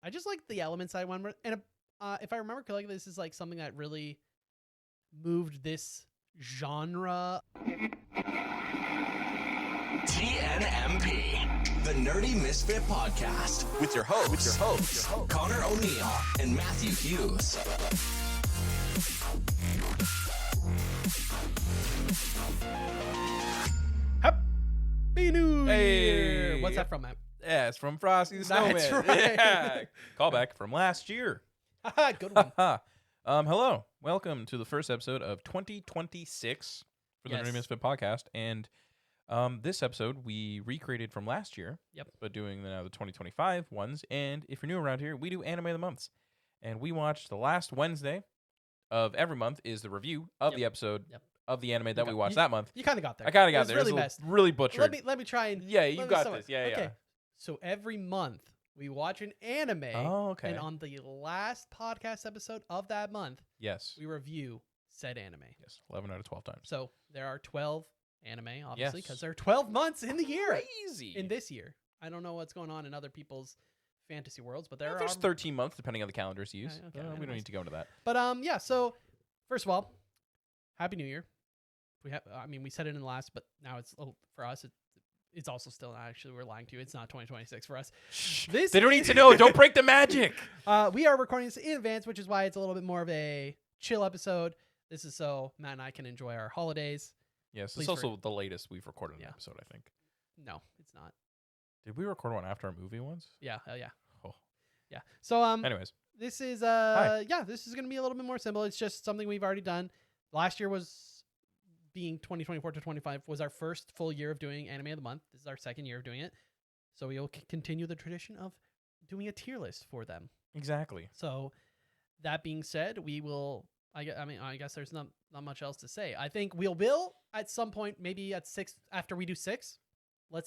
I just like the elements I went with. And if I remember correctly, this is like something that really moved this genre. TNMP, the Nerdy Misfit Podcast, with your hosts, Connor O'Neill and Matthew Hughes. Happy New Year! Hey. What's that from, Matt? Yeah, it's from Frosty the Snowman. That's right. Yeah. Callback from last year. Good one. Hello. Welcome to the first episode of 2026 for the Yes. Nerdy Misfit Podcast. And this episode we recreated from last year. Yep. But doing now the 2025 ones. And if you're new around here, we do Anime of the Months. And we watched the last Wednesday of every month is the review of the episode of the anime that we watched that month. You kind of got there. I kind of It got was there. really It was messed. really butchered. Let me try and... Yeah, you let me got sum it. this. Yeah, okay. yeah. So every month we watch an anime. Oh, okay. And on the last podcast episode of that month, Yes. we review said anime. Yes. 11 out of 12 times. So there are 12 anime, obviously, Yes. because there are 12 months in the year. Crazy. In this year. I don't know what's going on in other people's fantasy worlds, but There's 13 months depending on the calendars you use. Okay, we don't anyways. need to go into that. But yeah, so first of all, Happy New Year. We said it in the last, but now it's for us. It's also still not actually. We're lying to you. It's not 2026 for us. This They don't need to know. Don't break the magic. We are recording this in advance, which is why it's a little bit more of a chill episode. This is so Matt and I can enjoy our holidays. Yes, Please it's also the latest we've recorded an episode, I think. No, it's not. Did we record one after our movie once? Yeah, hell yeah. Oh. Yeah. So Anyways, this is Hi. this is gonna be a little bit more simple. It's just something we've already done. Last year was being 2024 to 25 was our first full year of doing Anime of the Month. This is our second year of doing it. So we will continue the tradition of doing a tier list for them. exactly. So that being said, we will I guess there's not much else to say. I think we'll at some point, maybe at 6 after we do 6, we'll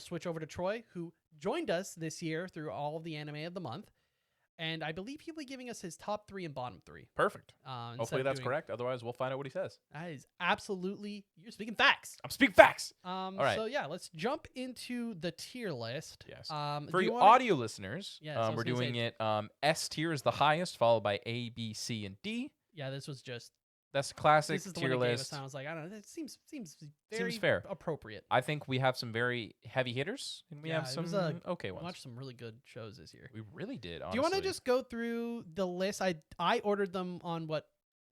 switch over to Troy, who joined us this year through all of the Anime of the Month. And I believe he'll be giving us his top 3 and bottom 3. Perfect. Instead Hopefully of that's doing- correct. Otherwise, we'll find out what he says. That is absolutely, you're speaking facts. I'm speaking facts. Right. So yeah, let's jump into the tier list. Yes. Do For you wanna- audio listeners, Yeah, so I was we're gonna doing say- it. S tier is the highest, followed by A, B, C, and D. Yeah, this was just That's the classic this is the tier one he gave us, list. and I was like, I don't know, it seems very fair. appropriate. I think we have some very heavy hitters, and we Yeah, have it some was a- okay We ones. watched some really good shows this year. We really did. Honestly. Do you want to just go through the list? I ordered them on what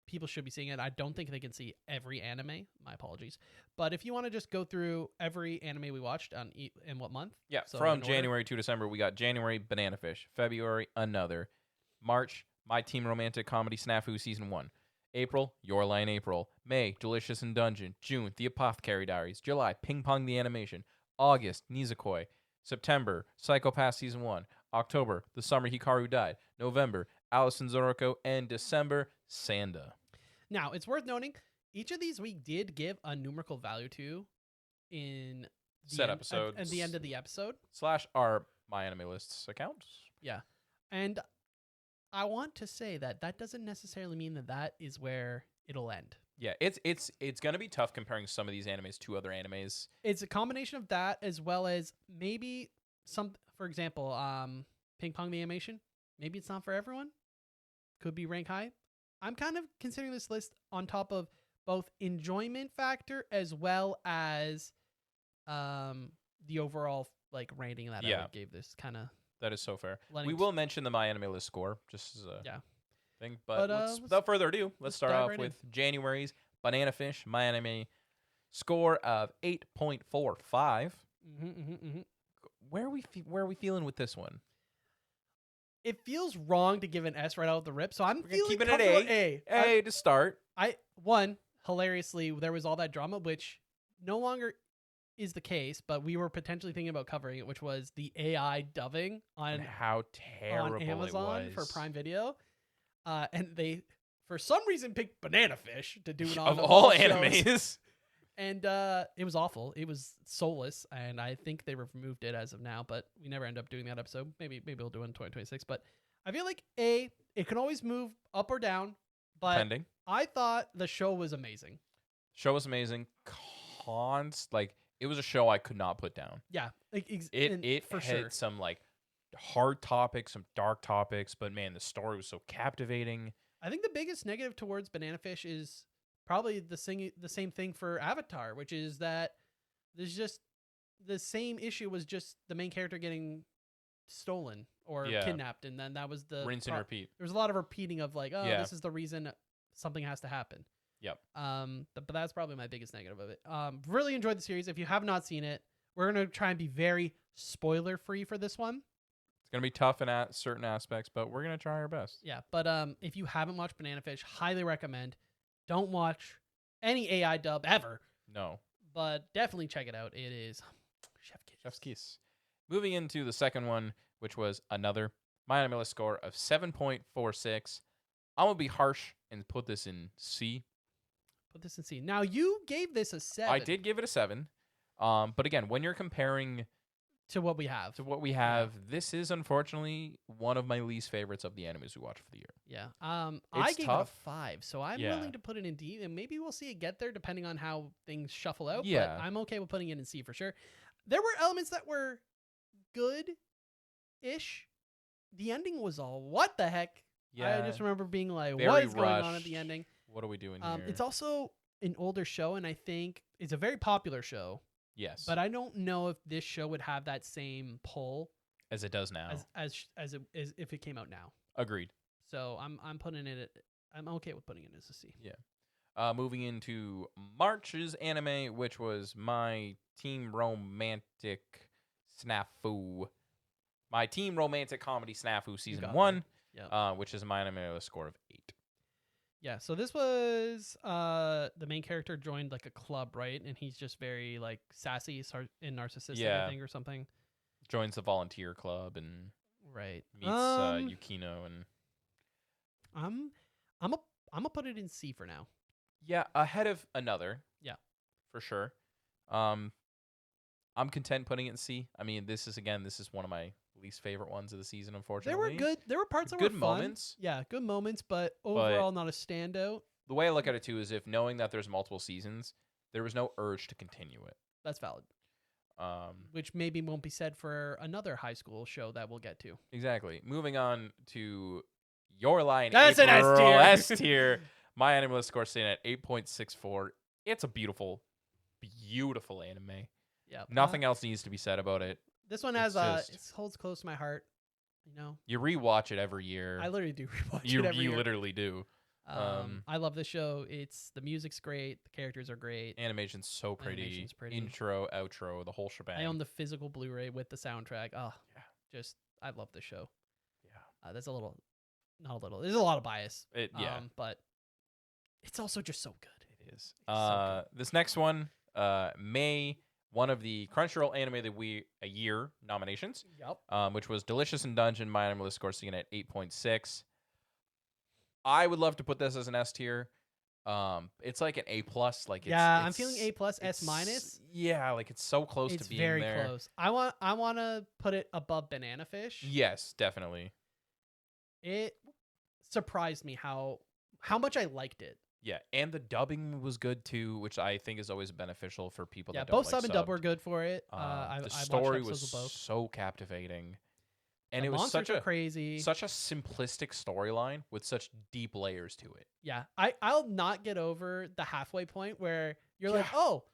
people should be seeing it. I don't think they can see every anime. My apologies. But if you want to just go through every anime we watched in what month? Yeah, So from in order. January to December, we got January, Banana Fish. February, Another. March, My Teen Romantic Comedy Snafu Season 1. April, Your Lie in April. May, Delicious in Dungeon. June, The Apothecary Diaries. July, Ping Pong the Animation. August, Nizakoi. September, Psychopath Season 1. October, The Summer Hikaru Died. November, Alice in Zoroko. And December, Sanda. Now, it's worth noting, each of these we did give a numerical value to in the Set end, episodes. at the end of the episode. / our My Anime Lists account. Yeah. And I want to say that doesn't necessarily mean that is where it'll end. Yeah, it's gonna be tough comparing some of these animes to other animes. It's a combination of that as well as maybe for example, Ping Pong the Animation. Maybe it's not for everyone. Could be rank high. I'm kind of considering this list on top of both enjoyment factor as well as the overall like rating that I would give this kind of. That is so fair. Letting We s- will mention the My Anime List score just as a Yeah. thing. But, But let's- without further ado, let's start dive off right in. with January's Banana Fish My Anime score of 8.45. Where are we feeling with this one? It feels wrong to give an S right out of the rip, so I'm We're gonna feeling keep it at comfortable A. at A. A to start. Hilariously, there was all that drama, which no longer is the case, but we were potentially thinking about covering it, which was the AI dubbing And on how terrible Amazon it for was. Prime Video. And they, for some reason, picked Banana Fish to do it on Of all shows. animes. And it was awful. It was soulless, and I think they removed it as of now, but we never end up doing that episode. Maybe we'll do it in 2026. But I feel like it can always move up or down, but Pending. I thought the show was amazing. Show was amazing. It was a show I could not put down. Yeah, It for had sure. some like hard topics, some dark topics, but man, the story was so captivating. I think the biggest negative towards Banana Fish is probably the same thing for Avatar, which is that there's just the same issue was just the main character getting stolen or Yeah. kidnapped, and then that was the Rinse and repeat. There was a lot of repeating of like, oh, Yeah. this is the reason something has to happen. Yep. But that's probably my biggest negative of it. Really enjoyed the series. If you have not seen it, we're gonna try and be very spoiler free for this one. It's gonna be tough in certain aspects, but we're gonna try our best. Yeah, but if you haven't watched Banana Fish, highly recommend. Don't watch any AI dub ever, No. but definitely check it out. It is Chef's Kiss. Moving into the second one, which was another My Anime List score of 7.46. I'm gonna be harsh and put this in C. Put this in C. Now you gave this a 7. I did give it a 7. But again, when you're comparing to what we have. to what we have, this is unfortunately one of my least favorites of the animes we watch for the year. Yeah. I It's gave tough. it a 5, so I'm Yeah. willing to put it in D, and maybe we'll see it get there depending on how things shuffle out. Yeah. But I'm okay with putting it in C for sure. There were elements that were good-ish. The ending was all what the heck. Yeah. I just remember being like, Very what is going on at the rushed. ending? What are we doing here? It's also an older show, and I think it's a very popular show. yes, But I don't know if this show would have that same pull as it does now. as if it came out now. Agreed. So I'm putting it at, I'm okay with putting it as a C. Moving into March's anime, which was My Team Romantic Snafu. My Team Romantic Comedy Snafu Season got 1, Yep. which is my anime with a score of 8. Yeah, so this was the main character joined like a club, right? And he's just very like sassy and narcissistic, Yeah. I think, or something. Joins the volunteer club and Right. meets Yukino. And I'm gonna put it in C for now. yeah, ahead of another. Yeah. For sure. I'm content putting it in C. I mean, this is one of my least favorite ones of the season, unfortunately. There were good. There were parts that Good were fun. moments. Yeah, good moments, but overall not a standout. The way I look at it too is if knowing that there's multiple seasons, there was no urge to continue it. That's valid. Um, Which maybe won't be said for another high school show that we'll get to. exactly. Moving on to Your Line. That's an S April, tier. S tier. My anime list score sitting at 8.64. It's a beautiful, beautiful anime. Yeah. Nothing else needs to be said about it. This one It's has just- it holds close to my heart. You know, You rewatch it every year. I literally do rewatch you it every you year. literally do. I love this show. The music's great. The characters are great. Animation's so pretty. Animation's pretty. Intro, outro, the whole shebang. I own the physical Blu-ray with the soundtrack. Oh, Yeah. just I love this show. Yeah. There's not a little. There's a lot of bias. Yeah. But it's also just so good. It is. so This next one, May, one of the Crunchyroll Anime of the Year nominations, Yep. which was Delicious in Dungeon. My anime list score sitting at 8.6. I would love to put this as an S tier. It's like an A plus. Like I'm feeling A plus, S it's- minus. Yeah, like it's so close It's to being very there. close. I want to put it above Banana Fish. Yes, definitely. It surprised me how much I liked it. Yeah, and the dubbing was good too, which I think is always beneficial for people Yeah, that don't both like sub and dub subbed. were good for it. I The watched story episodes was of both. so captivating, and The it was monsters such are a crazy. such a simplistic storyline with such deep layers to it. Yeah, I'll not get over the halfway point where you're like, Yeah. oh,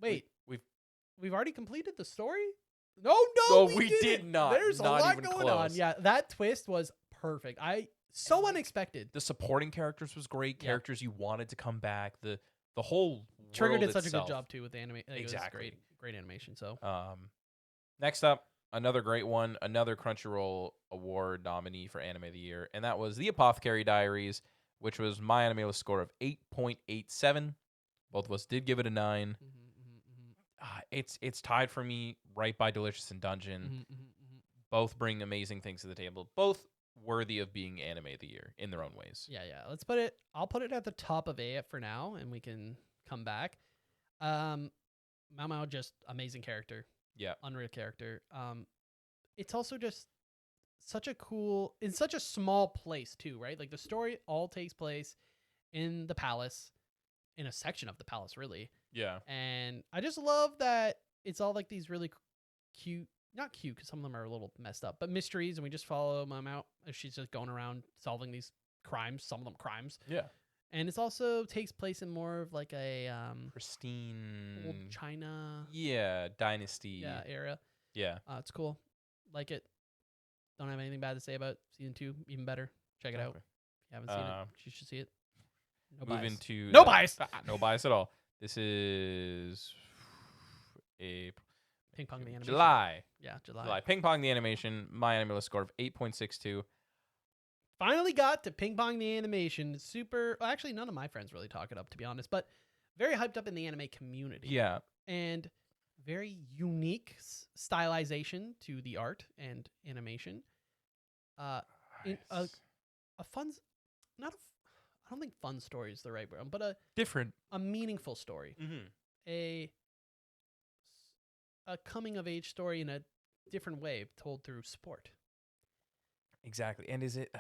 wait, We've we've already completed the story. No, No, we we did didn't. not. There's Not a lot even going on. close. Yeah, that twist was perfect. So unexpected. the supporting characters was great. Yeah. Characters you wanted to come back. The whole Trigger world did such itself. a good job too with the anime. Like, Exactly. it was great animation. So Next up, another great one, another Crunchyroll Award nominee for Anime of the Year, and that was The Apothecary Diaries, which was my anime list score of 8.87. Both of us did give it a 9. It's tied for me right by Delicious in Dungeon. Both bring amazing things to the table. Both worthy of being Anime of the Year in their own ways. Yeah. Let's put it. I'll put it at the top of A for now, and we can come back. Mao Mao, just amazing character. Yeah. Unreal character. It's also just such a cool, in such a small place too, right? Like the story all takes place in the palace, in a section of the palace, really. Yeah. And I just love that it's all like these really cute not cute because some of them are a little messed up, but mysteries, and we just follow mom out as she's just going around solving these crimes. Some of them crimes, Yeah. and it's also takes place in more of like a Pristine. old China Yeah, dynasty. era. Yeah. It's cool, like it. Don't have anything bad to say about season 2. Even better, check it out. Okay. If you haven't seen it, you should see it. No Moving bias. to No bias. No bias at all. This is April. Ping Pong the animation. July. Yeah, July. Ping Pong the animation. My anime score of 8.62. Finally got to Ping Pong the animation. Super. Well, actually, none of my friends really talk it up, to be honest, but very hyped up in the anime community. Yeah. And very unique stylization to the art and animation. In a fun, not a, I don't think fun story is the right word, but Different. a meaningful story. Mm-hmm. A coming of age story in a different way told through sport. Exactly. And is it?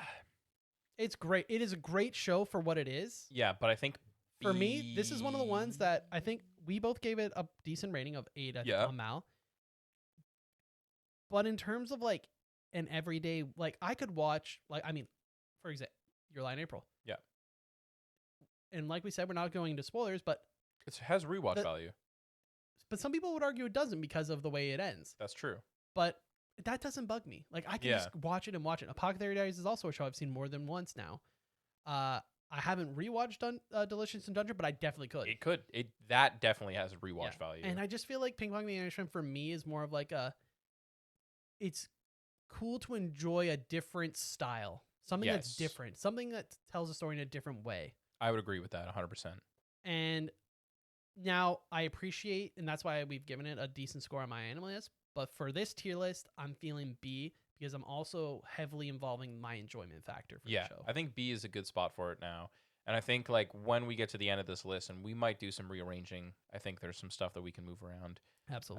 It's great. It is a great show for what it is. Yeah, but I think For me, this is one of the ones that I think we both gave it a decent rating of 8 on Mal. But in terms of like an everyday, like I could watch, like, I mean, for example, Your Lie in April. Yeah. And like we said, we're not going into spoilers, but it has rewatch value. But some people would argue it doesn't because of the way it ends. That's true. But that doesn't bug me. Like I can just watch it and watch it. Apothecary Diaries is also a show I've seen more than once now. I haven't rewatched Delicious in Dungeon, but I definitely could. It could. That definitely has rewatch value. And I just feel like Ping Pong the animation for me is more of like it's cool to enjoy a different style. Something that's different. Something that tells a story in a different way. I would agree with that 100%. And now I appreciate, and that's why we've given it a decent score on my anime list. But for this tier list, I'm feeling B because I'm also heavily involving my enjoyment factor for the show. I think B is a good spot for it now. And I think like when we get to the end of this list, and we might do some rearranging, I think there's some stuff that we can move around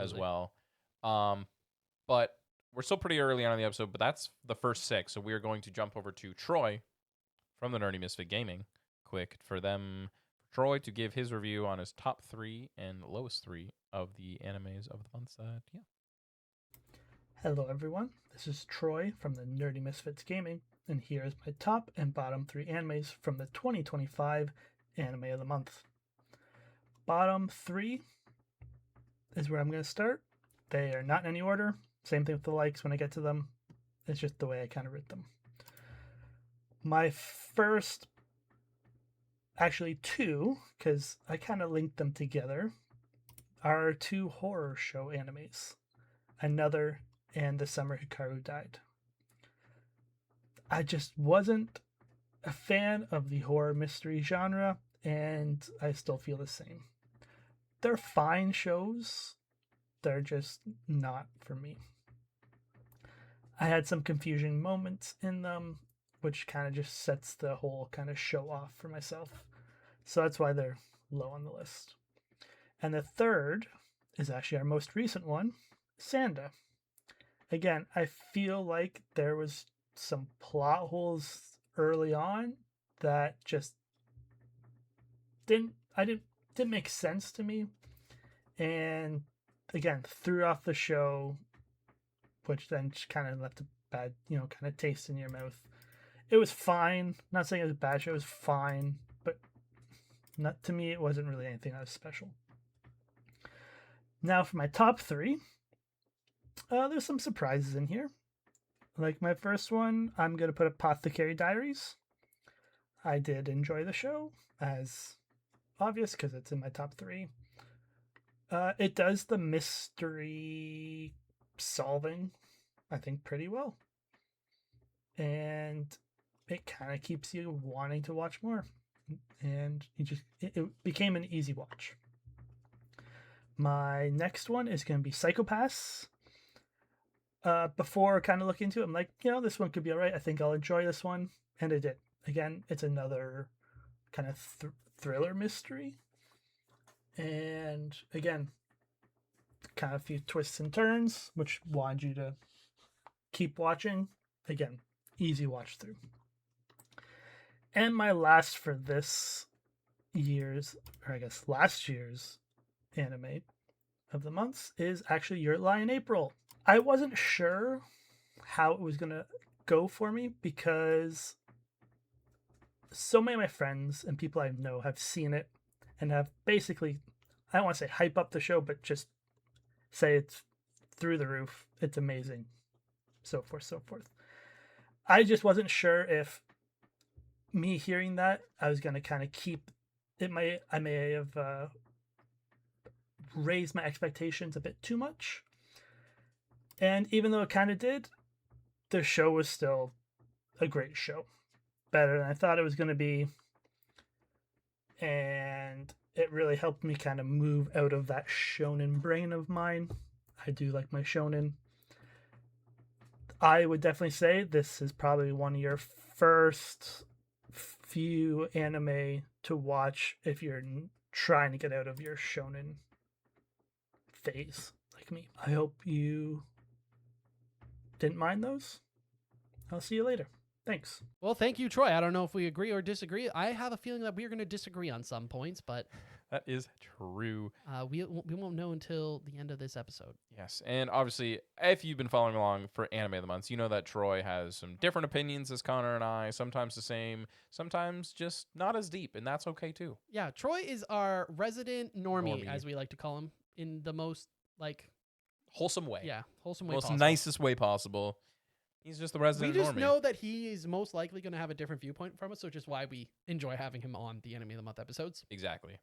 as well. But we're still pretty early on in the episode, but that's the first 6. So we are going to jump over to Troy from the Nerdy Misfit Gaming. Quick for Troy to give his review on his top 3 and lowest 3 of the animes of the month. Hello everyone, this is Troy from the Nerdy Misfits Gaming, and here is my top and bottom 3 animes from the 2025 Anime of the Month. Bottom 3 is where I'm going to start. They are not in any order. Same thing with the likes when I get to them. It's just the way I kind of rate them. My first, actually 2, because I kind of linked them together, are 2 horror show animes. Another and The Summer Hikaru Died. I just wasn't a fan of the horror mystery genre, and I still feel the same. They're fine shows, they're just not for me. I had some confusing moments in them, which kind of just sets the whole kind of show off for myself. So that's why they're low on the list. And the third is actually our most recent one, Sanda. Again, I feel like there was some plot holes early on that just didn't make sense to me. And again, threw off the show, which then just kind of left a bad, kind of taste in your mouth. It was fine. Not saying it was a bad show, it was fine, but not to me, it wasn't really anything that was special. Now for my top 3. There's some surprises in here. Like my first one, I'm going to put Apothecary Diaries. I did enjoy the show, as obvious, because it's in my top 3. It does the mystery solving, I think, pretty well. And it kind of keeps you wanting to watch more. And it became an easy watch. My next one is going to be Psycho-Pass. Before kind of looking into it, I'm like, this one could be all right. I think I'll enjoy this one. And I did. Again, it's another kind of thriller mystery. And again, kind of a few twists and turns, which want you to keep watching. Again, easy watch through. And my last for this year's, or I guess last year's anime of the months is actually Your Lie in April. I wasn't sure how it was gonna go for me because so many of my friends and people I know have seen it and have basically, I don't want to say hype up the show, but just say it's through the roof. It's amazing. So forth, so forth. I just wasn't sure if me hearing that I was going to kind of keep it. I may have raised my expectations a bit too much. And even though it kind of did, the show was still a great show. Better than I thought it was going to be. And it really helped me kind of move out of that shonen brain of mine. I do like my shonen. I would definitely say this is probably one of your first few anime to watch if you're trying to get out of your shonen phase like me. I hope you didn't mind those. I'll see you later. Thanks. Well, thank you, Troy. I don't know if we agree or disagree. I have a feeling that we are going to disagree on some points, but That is true. we won't know until the end of this episode. Yes, and obviously, if you've been following along for Anime of the Month, you know that Troy has some different opinions as Connor and I, sometimes the same, sometimes just not as deep, and that's okay too. Yeah, Troy is our resident normie, Normie. as we like to call him, in the most, like, Wholesome way. wholesome way Most possible. nicest way possible. He's just the We resident just normie. know that he is most likely going to have a different viewpoint from us, which is why we enjoy having him on the Anime of the Month episodes. Exactly.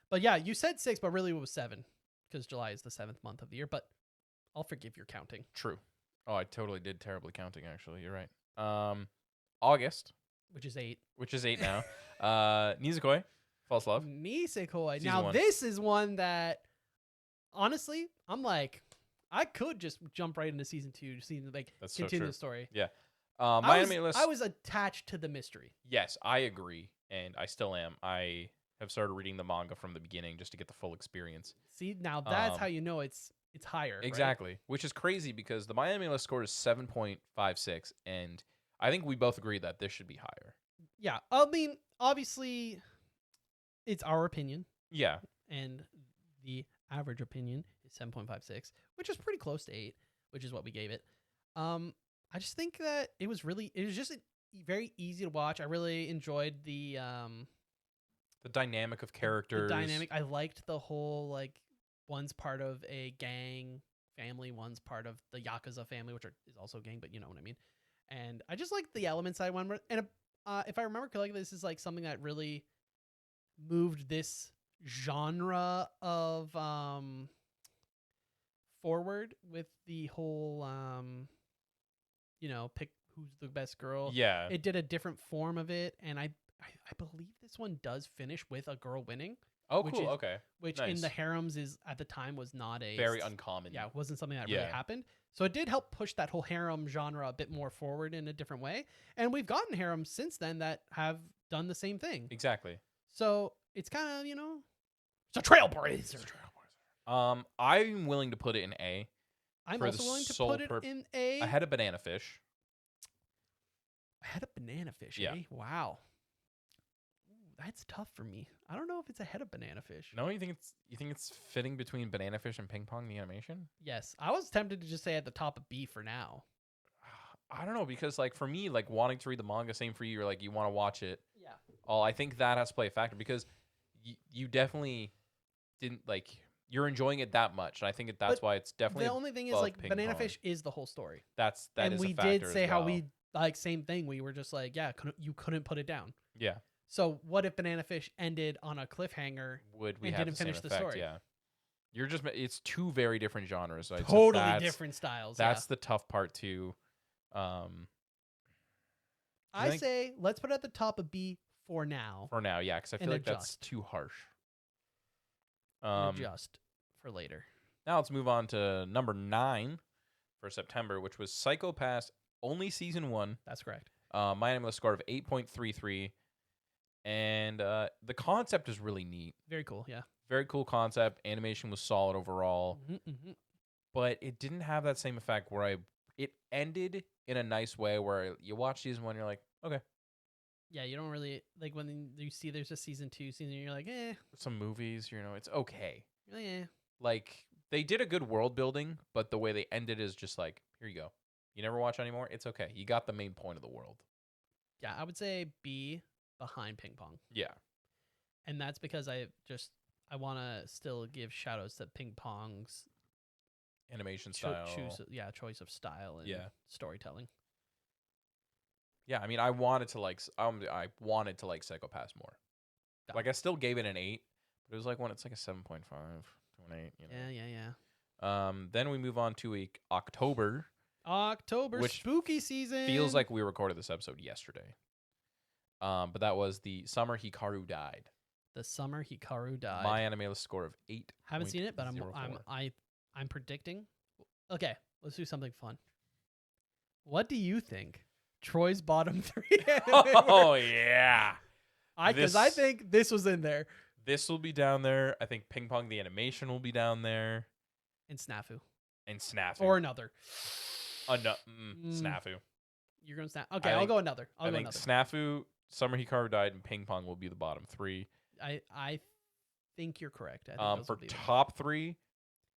But yeah, you said 6, but really it was 7, because July is the 7th month of the year, but I'll forgive your counting. True. Oh, I totally did terribly counting, actually. You're right. August, Which is 8. which is 8 now. Nizukoi, False Love. Nisekoi. Season Now, 1. this is one that, honestly, I'm like, I could just jump right into season 2, That's so continue true. the story. My anime list. I was attached to the mystery. Yes, I agree, and I still am. I have started reading the manga from the beginning just to get the full experience. See, now that's how Um, you know it's higher. right? Exactly, which is crazy because the My Anime list score is 7.56, and I think we both agree that this should be higher. Yeah. I mean, obviously, it's our opinion, Yeah, and the average opinion is 7.56, which is pretty close to 8, which is what we gave it. I just think that it was just very easy to watch. I really enjoyed the dynamic of characters. The dynamic. I liked the whole, like, one's part of a gang family, one's part of the Yakuza family, which is also a gang, but you know what I mean. And I just like the elements I went with. And if I remember correctly, this is like something that really moved this genre of forward with the whole pick who's the best girl. Yeah, It did a different form of it, and I believe this one does finish with a girl winning, oh, which cool. is- Okay, which Nice. in the harems is at the time was not a very uncommon. yeah, it wasn't something that Yeah. really happened. So it did help push that whole harem genre a bit more forward in a different way. And we've gotten harems since then that have done the same thing. Exactly. So it's kind of, it's a trailblazer. I'm willing to put it in A. I'm For the also willing to sole put it in A. Ahead of Banana Fish. I had a banana fish, Yeah. eh? Wow. Ooh, that's tough for me. I don't know if it's ahead of banana fish. No, you think it's fitting between Banana Fish and Ping Pong the animation? Yes. I was tempted to just say at the top of B for now. I don't know, because like for me, like wanting to read the manga, same for you. You're like you want to watch it. Yeah. Oh, I think that has to play a factor because you definitely didn't like you're enjoying it that much, and I think that's But why it's definitely The only thing is, above like, Ping banana Pong. fish is the whole story. that And is we a factor did as say how well. we, like, same thing. We were just like, yeah, you couldn't put it down. Yeah, So what if Banana Fish ended on a cliffhanger? would we and have didn't the same finish the effect? story. Yeah, you're just it's two very different genres. So I'd say Totally that's- different styles. That's the tough part too. I say let's put it at the top of B for now. For now, yeah, because I feel And like that's adjust. too harsh. And adjust for later. Now let's move on to number 9 for September, which was Psycho Pass, only season 1. That's correct. My anime score of 8.33, and the concept is really neat. Very cool. Yeah. Very cool concept. Animation was solid overall, Mm-hmm. but it didn't have that same effect where it ended in a nice way where you watch season 1, you're like, okay. Yeah, you don't really like when you see there's a season 2 season. You're like, Some movies, it's okay. eh. Like They did a good world building, but the way they ended is just like, here you go. You never watch anymore? It's okay. You got the main point of the world. Yeah, I would say B behind Ping Pong. Yeah. And that's because I want to still give shout outs to Ping Pong's Animation style. choice of style and storytelling. Yeah, I mean, I wanted to like Psycho-Pass more. Got Like, it. I still gave it an 8, but it was like when it's like a 7.5 to an 8. You know? Yeah. Then we move on to October. October Which spooky season. Feels like we recorded this episode yesterday. But that was the summer Hikaru died. The summer Hikaru died. My anime list score of 8. Haven't seen it, but I'm predicting. Okay, let's do something fun. What do you think Troy's bottom 3 anime Oh were? yeah. Because I think this was in there. This will be down there. I think Ping Pong the animation will be down there. And Snafu. And Snafu. Or another. Snafu. You're going to Snafu. Okay, I'll go another. I think Snafu, Summer Hikaru died, and Ping Pong will be the bottom 3. I think you're correct. I think those for will be top 3,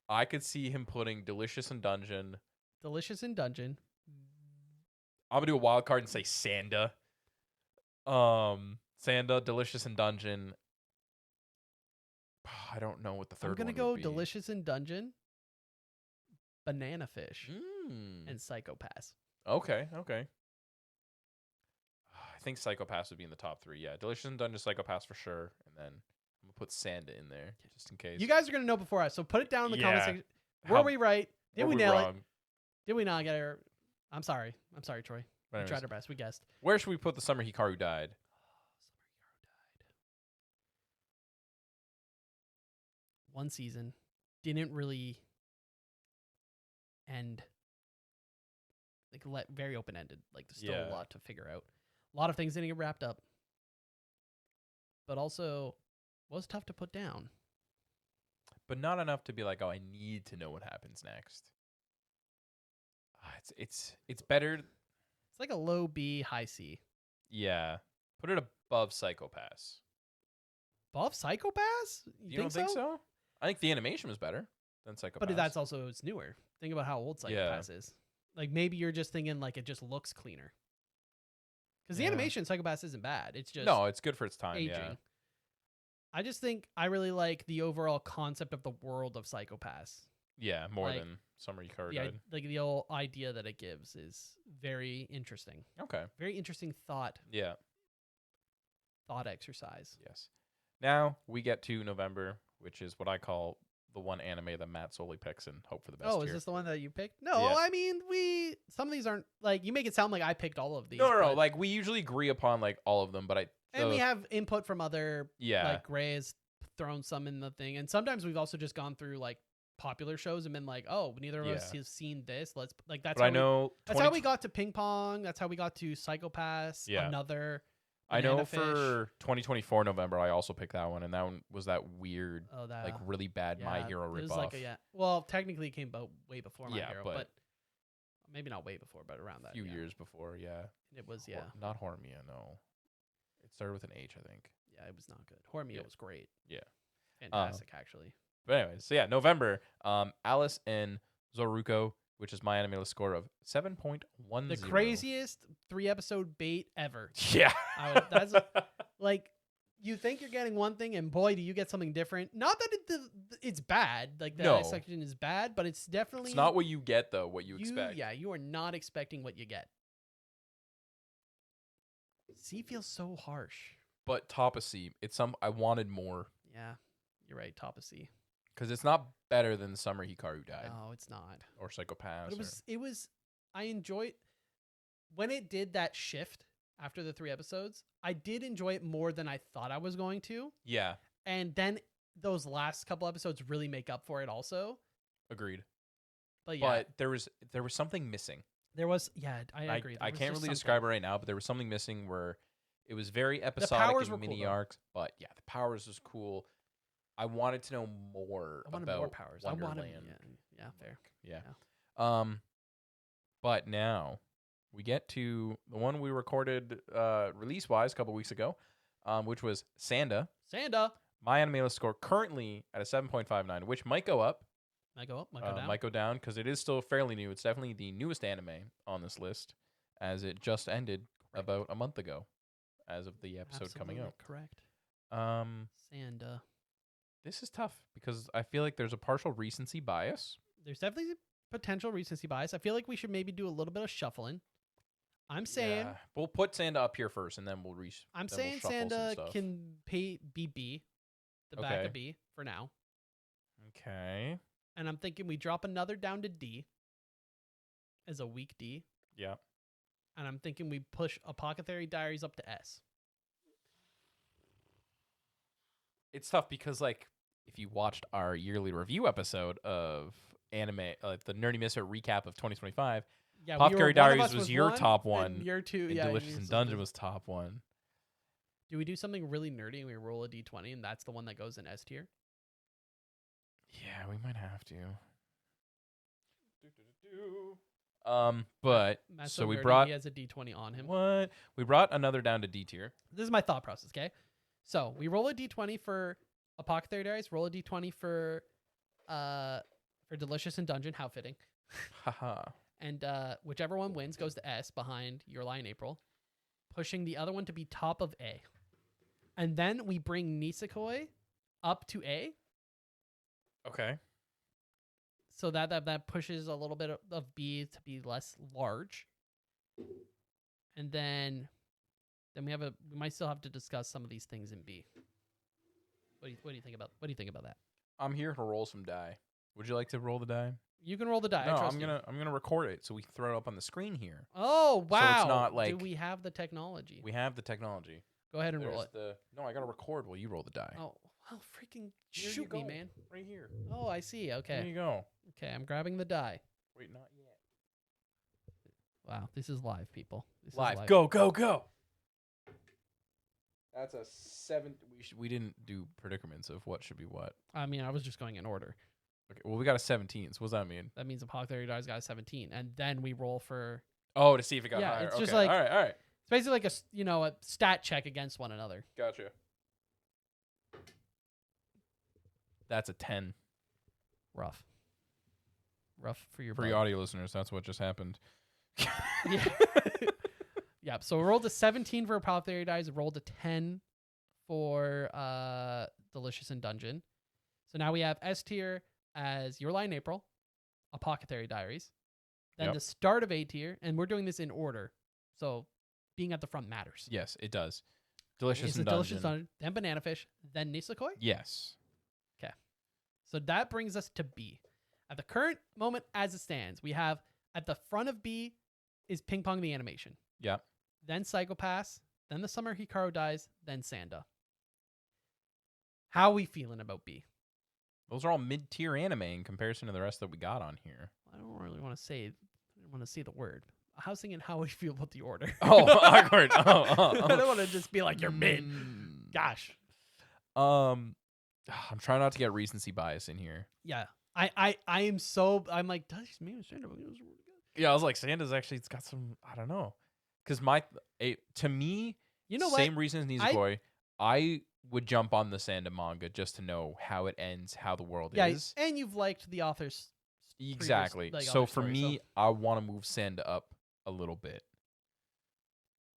I could see him putting Delicious and Dungeon. Delicious and Dungeon. I'm gonna do a wild card and say Sanda. Sanda, Delicious and Dungeon. I don't know what the third one I'm gonna would go be. Delicious and Dungeon, Banana Fish, and Psycho-Pass. Okay. I think Psycho-Pass would be in the top 3. Yeah, Delicious and Dungeon, Psycho-Pass for sure, and then I'm gonna put Sanda in there just in case. You guys are gonna know before us, so put it down in the comment section. How- Were we right? Did Or we we nail wrong? it? Did we not get it? I'm sorry, Troy. But We anyways, tried our best. We guessed. where should we put the Summer Hikaru died? One season didn't really end. Like very open ended. Like there's still a lot to figure out. A lot of things didn't get wrapped up. But also was tough to put down. But not enough to be like, oh, I need to know what happens next. It's better. It's like a low B, high C. Yeah, put it above Psycho-Pass. Above Psycho-Pass? You don't think so? I think the animation was better than Psycho-Pass. But that's also it's newer. Think about how old Psycho-Pass is. Like maybe you're just thinking like it just looks cleaner. Because the animation in Psycho-Pass isn't bad. It's just it's good for its time. aging. Yeah. I just think I really like the overall concept of the world of Psycho-Pass. Yeah, more Like, than Summer Hikaru Yeah, died. like the whole idea that it gives is very interesting. Okay. Very interesting thought Yeah. exercise. Yes. Now we get to November, which is what I call the one anime that Matt solely picks and hope for the best. Oh, is here. this the one that you picked? No, Yeah. I mean some of these aren't like you make it sound like I picked all of these. No. but- Like we usually agree upon like all of them, but and we have input from other like Gray has thrown some in the thing, and sometimes we've also just gone through like popular shows and been like, oh, neither of us has seen this. Let's like that's. But how I know that's how we got to Ping Pong. That's how we got to Psycho-Pass. Yeah. Another. I know Banana Fish. for 2024 November, I also picked that one, and that one was that weird, that like really bad My Hero it was ripoff. like well, technically it came way before My Yeah, Hero, but- but maybe not way before, but around that. a few years before, yeah. It was Not Horimiya, no. It started with an H, I think. Yeah, it was not good. Horimiya Yeah. was great. Yeah. Fantastic, actually. But anyways, so yeah, November, Alice and Zoruko, which is my anime list score of 7.10. The craziest 3-episode bait ever. Yeah. That's like you think you're getting one thing, and boy, do you get something different. Not that it's bad, like the No. section is bad, but it's definitely It's not what you get, though, what you expect. Yeah, you are not expecting what you get. C feels so harsh. But top of C, I wanted more, Yeah, you're right. Top of C. because it's not better than Summer Hikaru died, No, it's not. or Psycho-Pass. But it was. I enjoyed when it did that shift after the 3 episodes. I did enjoy it more than I thought I was going to, Yeah, and then those last couple episodes really make up for it also. agreed. But yeah, But there was something missing. there was. Yeah, I agree. I can't really describe it right now, but there was something missing where it was very episodic powers were and cool, mini though. arcs. But yeah, the powers was cool. I wanted to know more I wanted about more powers. Wonderland. I wanted. Yeah, fair. Yeah. But now we get to the one we recorded release wise a couple weeks ago, which was Sanda. Sanda. My anime list score currently at a 7.59, which might go up Might go up, might go down. Might go down because it is still fairly new. It's definitely the newest anime on this list, as it just ended about a month ago, as of the episode coming out. Correct. Sanda. This is tough because I feel like there's a partial recency bias. There's definitely potential recency bias. I feel like we should maybe do a little bit of shuffling. I'm saying we'll put Sanda up here first, and then we'll I'm saying Sanda can be B, the back of B for now. Okay. And I'm thinking we drop another down to D as a weak D. Yeah. And I'm thinking we push Apothecary Diaries up to S. It's tough because, like, if you watched our yearly review episode of anime, the Nerdy Misfit recap of 2025, Apothecary Diaries was your top one. Your two, and Delicious in Dungeon was top one. Do we do something really nerdy and we roll a D20 and that's the one that goes in S tier? Yeah, we might have to. But Matt's so we nerdy, brought he has a D20 on him. what? We brought another down to D tier. This is my thought process, okay? So we roll a D20 for Apothecary Diaries, roll a D20 for Delicious in Dungeon, how fitting. Haha. And whichever one wins goes to S behind Your Lie in April, pushing the other one to be top of A. And then we bring Nisekoi up to A. Okay. So that pushes a little bit of B to be less large. And then we might still have to discuss some of these things in B. What do you think about that? I'm here to roll some die. Would you like to roll the die? You can roll the die. No, I trust I'm gonna record it so we can throw it up on the screen here. Oh wow! So it's not like do we have the technology? We have the technology. Go ahead and roll it. No, I gotta record while you roll the die. Oh well, freaking Here you shoot me, go. man! Right here. Oh, I see. Okay. There you go. Okay, I'm grabbing the die. Wait, not yet. Wow, this is live, people. This is Live. Go, go, go. That's a 7. We didn't do predicaments of what should be what. I mean, I was just going in order. Okay. Well, we got a 17. So what does that mean? That means Apothecary Diaries got a 17, and then we roll for. Oh, to see if it got Yeah, higher. it's just okay. like- all right. It's basically like a stat check against one another. Gotcha. That's a 10. Rough for your For your audio listeners, that's what just happened. Yeah. Yeah. So we rolled a 17 for Apothecary Diaries, rolled a 10 for Delicious in Dungeon. So now we have S tier as Your Lie in April, Apothecary Diaries, then the start of A tier, and we're doing this in order. So being at the front matters. Yes, it does. Delicious in Delicious Dungeon. Dungeon, then Banana Fish, then Nisekoi. Yes. Okay. So that brings us to B. At the current moment as it stands, we have at the front of B is Ping Pong the Animation. Yeah. Then Psychopass, then The Summer Hikaru Dies, then Sanda. How are we feeling about B? Those are all mid-tier anime in comparison to the rest that we got on here. I don't really want to say the word. I was thinking how we feel about the order. Oh, awkward. I don't want to just be like you're mid. Gosh. I'm trying not to get recency bias in here. Yeah. I'm like, does maybe Sanda was really good. Yeah, I was like, Sanda's actually, it's got some, I don't know. Because to me, You know same what? reason as Nisekoi, I would jump on the Sanda manga just to know how it ends, how the world Yeah, is. and you've liked the author's Exactly. previous, So other for stories, me, I want to move Sanda up a little bit.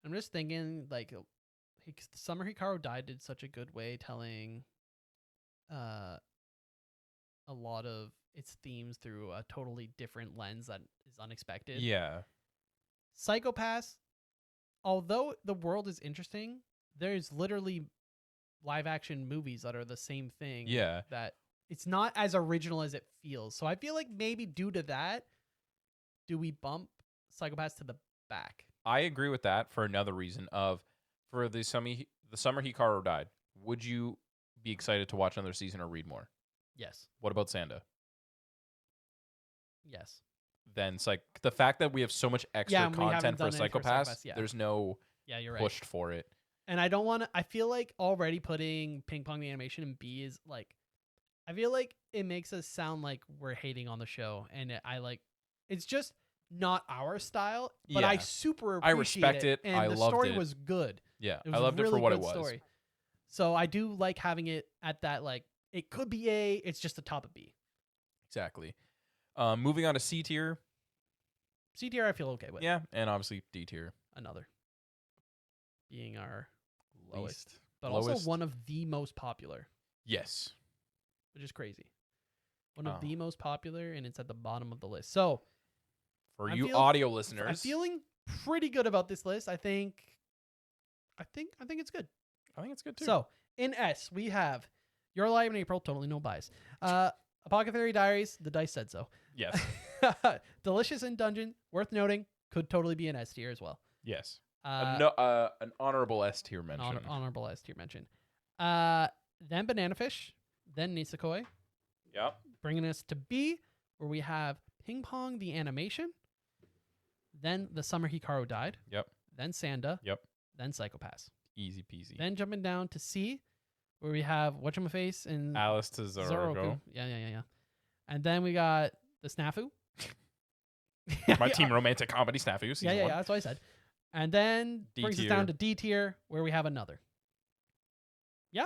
I'm just thinking like Summer Hikaru Died did such a good way telling a lot of its themes through a totally different lens that is unexpected. Yeah. Psychopass, although the world is interesting, there's literally live action movies that are the same thing. Yeah. That it's not as original as it feels. So I feel like maybe due to that, do we bump Psychopass to the back? I agree with that for another reason for the Summer Hikaru Died. Would you be excited to watch another season or read more? Yes. What about Sanda? Yes. Then the fact that we have so much extra and we haven't content for done any for Psychopass, Psychopass, yeah. there's no Yeah, you're right. pushed for it. And I don't want to. I feel like already putting Ping Pong the Animation in B is like, I feel like it makes us sound like we're hating on the show, and it's just not our style. But I Yeah. super I appreciate respect it. and I the loved story it. was good. Yeah, It was I loved a it for really what it good was. story. So I do like having it at that, like, it could be A, it's just the top of B. Exactly. Moving on to C tier. C tier, I feel okay with. Yeah, and obviously D tier. Another being our lowest, Least. but lowest. also one of the most popular, Yes. which is crazy. One of Oh. the most popular, and it's at the bottom of the list. So For I you feel- audio I'm listeners, feeling pretty good about this list. I think it's good. I think it's good too. So in S, we have You're Alive in April, totally no bias. Apothecary Diaries, the dice said so. yes. Delicious in Dungeon, worth noting, could totally be an S tier as well. Yes. Uh, An honorable S tier mention. honorable S tier mention. Then Banana Fish, then Nisekoi, Yep. bringing us to B, where we have Ping Pong the animation, then The Summer Hikaru Died, Yep. then Sanda, Yep. then Psychopaths. Easy peasy. Then jumping down to C, where we have Whatchamaface and Alice to Zoroark. Yeah. And then we got the Snafu. My team romantic comedy snafu. Yeah, Season yeah, 1. that's what I said. And then D brings us tier. down to D tier, where we have another. Yeah?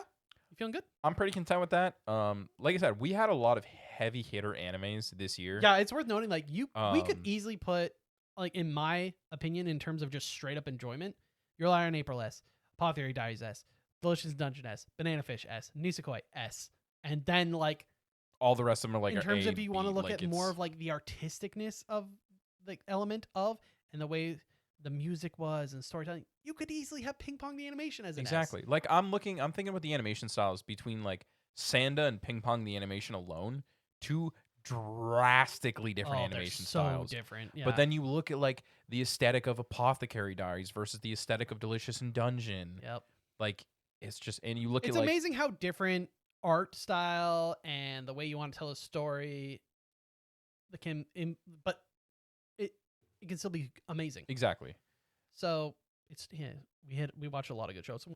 You feeling good? I'm pretty content with that. Like I said, we had a lot of heavy hitter animes this year. Yeah, it's worth noting, like, we could Um, easily put, like, in my opinion, in terms of just straight up enjoyment, Your Liar in April S, Apothecary Diaries S, Delicious Dungeon S, Banana Fish S, Nisekoi S. And then, like, All the rest of them are like in a terms A, of you want to B, look like at more it's- of like the artisticness of the element of and the way the music was and storytelling, you could easily have Ping Pong the animation as an S. Exactly. Like I'm thinking about the animation styles between like Sanda and Ping Pong the animation alone, two drastically different Oh, animation they're so styles. different. Yeah. But then you look at like the aesthetic of Apothecary Diaries versus the aesthetic of Delicious in Dungeon. yep. Like it's just, and you look It's at like amazing how different art style and the way you want to tell a story but it can still be amazing. exactly. So it's we watch a lot of good shows.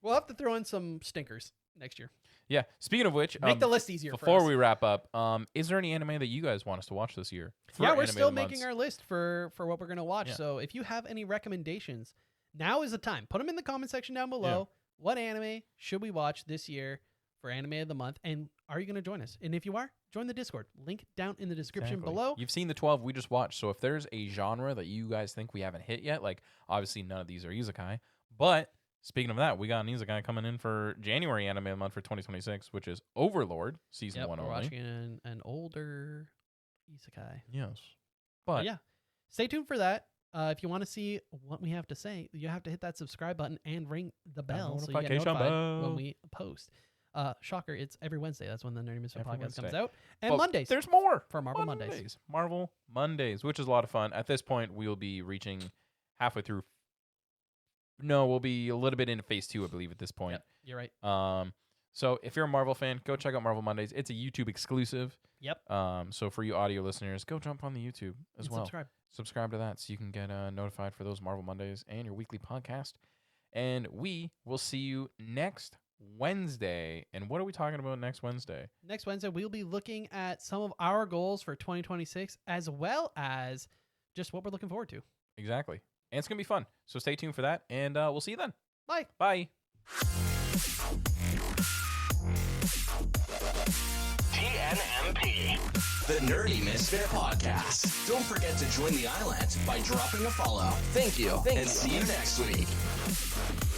We'll have to throw in some stinkers next year. Yeah. Speaking of which, Make the list easier for before us. we wrap up, is there any anime that you guys want us to watch this year? for Yeah, we're Anime still of the making Months? our list for what we're going to watch. Yeah. So if you have any recommendations, now is the time. Put them in the comment section down below. What anime should we watch this year for Anime of the Month? And are you going to join us? And if you are, join the Discord. Link down in the description Exactly. below. You've seen the 12 we just watched. So if there's a genre that you guys think we haven't hit yet, like obviously none of these are isekai, but speaking of that, we got an isekai coming in for January Anime of the Month for 2026, which is Overlord season Yep, 1 we're only. watching an older isekai. Yes. But But yeah, stay tuned for that. If you want to see what we have to say, you have to hit that subscribe button and ring the bell so you get notification notified bell. when we post. Shocker, it's every Wednesday. That's when the Nerdy Misfit Every podcast comes Wednesday. out. And But Mondays There's more for Marvel Mondays. Marvel Mondays, which is a lot of fun. At this point, we will be reaching halfway through. No, we'll be a little bit into phase 2, I believe, at this point. Yep, you're right. So if you're a Marvel fan, go check out Marvel Mondays. It's a YouTube exclusive. Yep. So for you audio listeners, go jump on the YouTube as And well. subscribe. Subscribe to that so you can get notified for those Marvel Mondays and your weekly podcast. And we will see you next Wednesday. And what are we talking about next Wednesday? Next Wednesday, we'll be looking at some of our goals for 2026, as well as just what we're looking forward to. Exactly. And it's going to be fun. So stay tuned for that. And we'll see you then. Bye. Bye. TNMP, the Nerdy Misfit Podcast. Don't forget to join the island by dropping a follow. Thank you. And see you next week.